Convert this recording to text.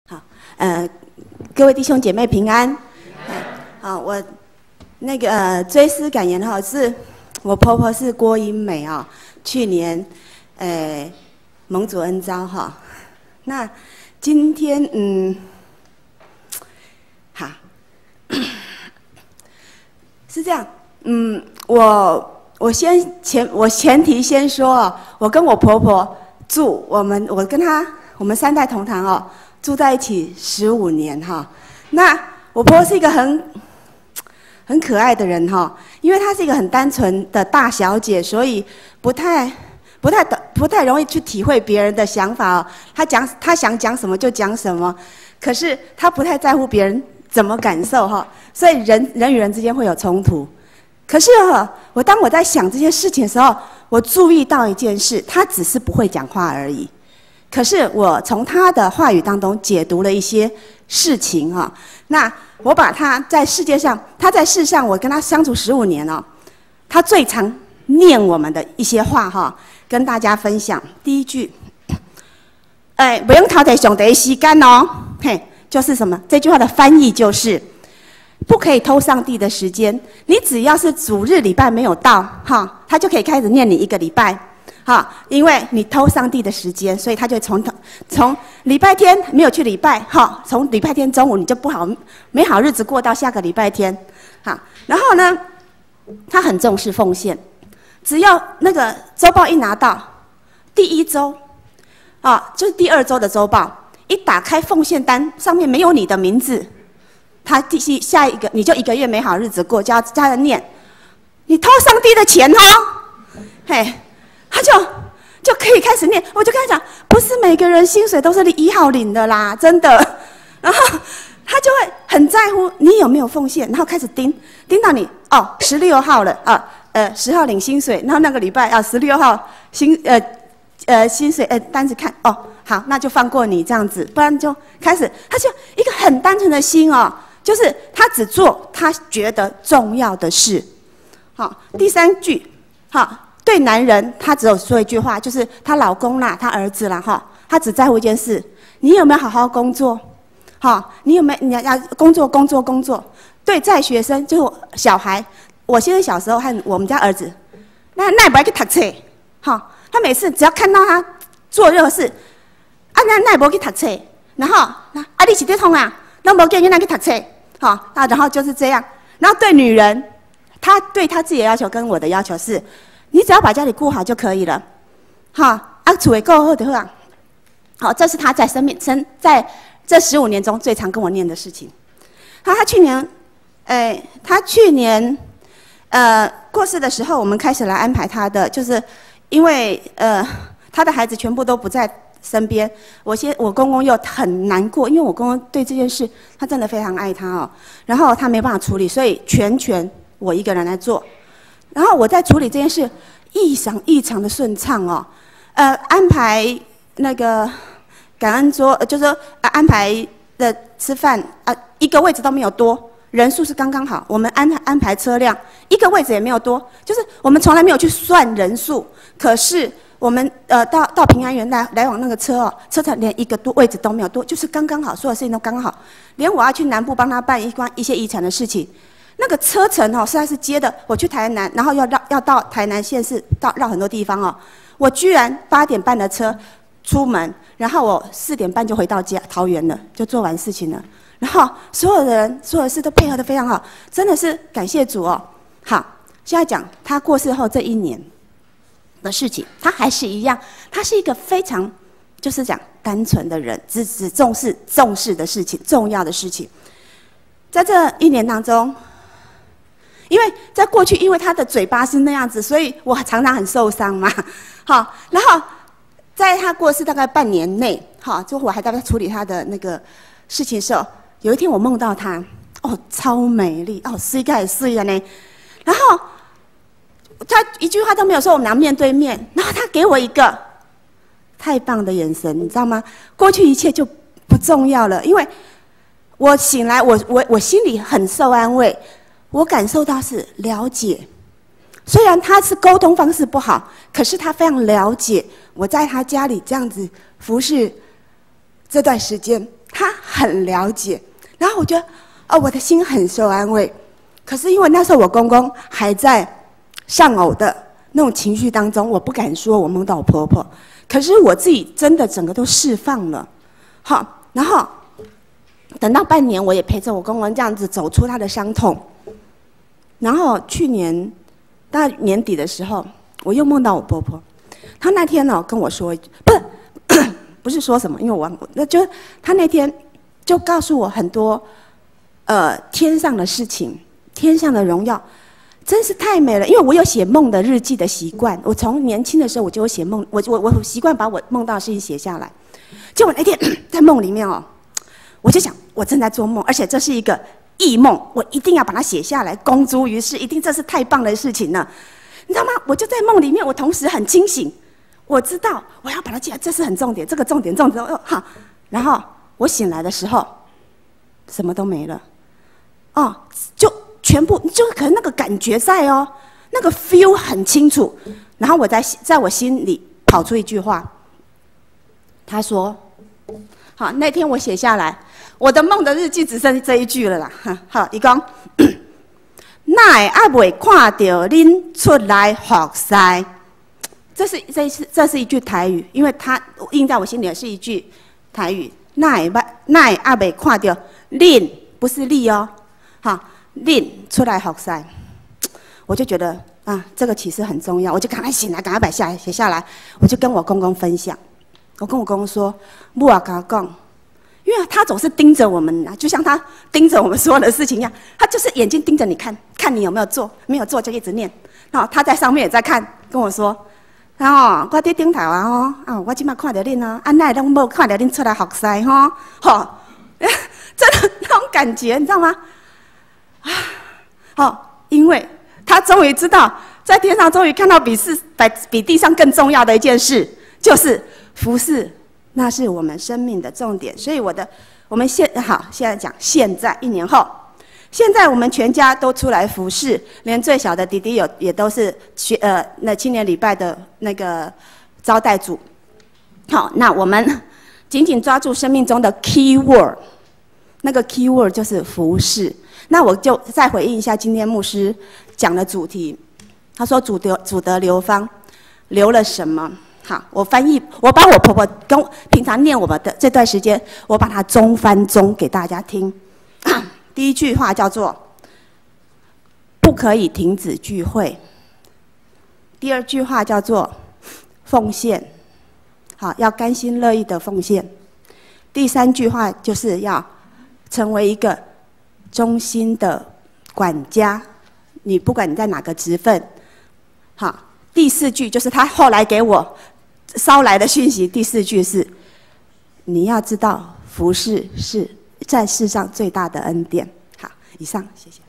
好，各位弟兄姐妹平安。好，我那个追思感言哈，是我婆婆是郭英美啊，去年蒙主恩召哈。那今天好，是这样，我前提先说哦，我跟我婆婆住，我跟她我们3代同堂哦。住在一起15年哈，那我婆婆是一个很可爱的人哈，因为她是一个很单纯的大小姐，所以不太容易去体会别人的想法哦。她想讲什么就讲什么，可是她不太在乎别人怎么感受哈，所以人与人之间会有冲突。可是当我在想这件事情的时候，我注意到一件事，她只是不会讲话而已。可是我从他的话语当中解读了一些事情哈，那我把他在世上，我跟他相处15年哦，他最常念我们的一些话哈，跟大家分享。第一句，不用讨得上帝时间哦，嘿，就是什么？这句话的翻译就是，不可以偷上帝的时间。你只要是主日礼拜没有到哈，他就可以开始念你1个礼拜。好，因为你偷上帝的时间，所以他就从礼拜天没有去礼拜，好，从礼拜天中午你就没好日子过到下个礼拜天，好，然后呢，他很重视奉献，只要那个周报一拿到，第1周，就是第2周的周报，一打开奉献单上面没有你的名字，他下一个你就1个月没好日子过，就要加人念，你偷上帝的钱哦，嘿。他就可以开始念，我就跟他讲，不是每个人薪水都是1号领的啦，真的。然后他就会很在乎你有没有奉献，然后开始盯到你16号了10号领薪水，然后那个礼拜16号薪水单子看好，那就放过你这样子，不然就开始他就一个很单纯的心哦，就是他只做他觉得重要的事。好，第3句好。对男人，他只有说一句话，就是他老公啦，他儿子啦，哈，他只在乎一件事：你有没有好好工作？哈，你有没有你要工作？对，在学生就是小孩，我先生小时候和我们家儿子，那也不爱去读册，哈，他每次只要看到他做任何事，那也不去读册，然后你是在痛啊，那没叫你去读册，好，然后就是这样。然后对女人，他对他自己的要求跟我的要求是。你只要把家里顾好就可以了，厝也够好就好啊。好，这是他在在这15年中最常跟我念的事情。他去年过世的时候，我们开始来安排他的，就是因为他的孩子全部都不在身边，我公公又很难过，因为我公公对这件事他真的非常爱他哦，然后他没办法处理，所以全权我一个人来做。然后我在处理这件事，异常的顺畅哦，安排那个感恩桌，就是说安排的吃饭1个位置都没有多，人数是刚刚好。我们安排车辆1个位置也没有多，就是我们从来没有去算人数，可是我们到平安园来往那个车程连1个位置都没有多，就是刚刚好，所有事情都刚刚好，连我要去南部帮他办一些遗产的事情。那个车程实在是接的，我去台南，然后要到台南县市，绕很多地方哦。我居然8点半的车出门，然后我4点半就回到家桃园了，就做完事情了。然后所有的人所有的事都配合得非常好，真的是感谢主哦。好，现在讲他过世后这1年的事情，他还是一样，他是一个非常就是讲单纯的人，只重视的事情，重要的事情。在这1年当中。因为在过去，因为他的嘴巴是那样子，所以我常常很受伤嘛。好，然后在他过世大概半年内，就我还在处理他的那个事情的时候，有一天我梦到他，超美丽，水个也水了呢。然后他一句话都没有说，我们俩面对面，然后他给我一个太棒的眼神，你知道吗？过去一切就不重要了，因为我醒来，我心里很受安慰。我感受到是了解，虽然他是沟通方式不好，可是他非常了解我在他家里这样子服侍这段时间，他很了解，然后我觉得哦，我的心很受安慰。可是因为那时候我公公还在丧偶的那种情绪当中，我不敢说我梦到我婆婆，可是我自己真的整个都释放了。好，然后等到半年，我也陪着我公公这样子走出他的伤痛。然后去年大概年底的时候，我又梦到我婆婆。她那天呢跟我说一句，不是说什么，因为我忘了，那就她那天就告诉我很多天上的事情，天上的荣耀，真是太美了。因为我有写梦的日记的习惯，我从年轻的时候我就有写梦，我习惯把我梦到的事情写下来。结果那天在梦里面哦，我就想我正在做梦，而且这是一个异梦，我一定要把它写下来，公诸于世，一定这是太棒的事情了，你知道吗？我就在梦里面，我同时很清醒，我知道我要把它记来，这是很重点，这个重点好。然后我醒来的时候，什么都没了，哦，就全部就可能那个感觉在哦，那个 feel 很清楚。然后我在我心里跑出一句话，他说。好，那天我写下来，我的梦的日记只剩这一句了啦。好，伊讲，那还未看到恁出来服侍，这是一句台语，因为它印在我心里是一句台语。那还未看到恁，不是你哦，好，恁出来服侍，我就觉得啊，这个启示很重要，我就赶快醒来，赶快写下来，我就跟我公公分享。我跟我公公说，母也跟他讲，因为他总是盯着我们啊，就像他盯着我们所有的事情一样，他就是眼睛盯着你看，看你有没有做，没有做就一直念。然后他在上面也在看，跟我说，然后我在顶头啊吼，啊我今麦看到恁啊，啊那拢无看到恁出来服侍吼，吼，真的那种感觉，你知道吗？啊，哦，因为他终于知道，在天上终于看到比地上更重要的一件事，就是服侍，那是我们生命的重点。所以我们现在讲现在1年后，现在我们全家都出来服侍，连最小的弟弟也都是那青年礼拜的那个招待组。好，那我们紧紧抓住生命中的 key word， 那个 key word 就是服侍。那我就再回应一下今天牧师讲的主题，他说主得流芳，流了什么？好，我翻译，我把我婆婆跟平常念我们的这段时间，我把它中翻中给大家听。第一句话叫做“不可以停止聚会”，第二句话叫做“奉献”，好，要甘心乐意的奉献。第三句话就是要成为一个忠心的管家，你不管你在哪个职分，好。第四句就是他后来给我捎来的讯息，第四句是：你要知道，服侍是在世上最大的恩典。好，以上，谢谢。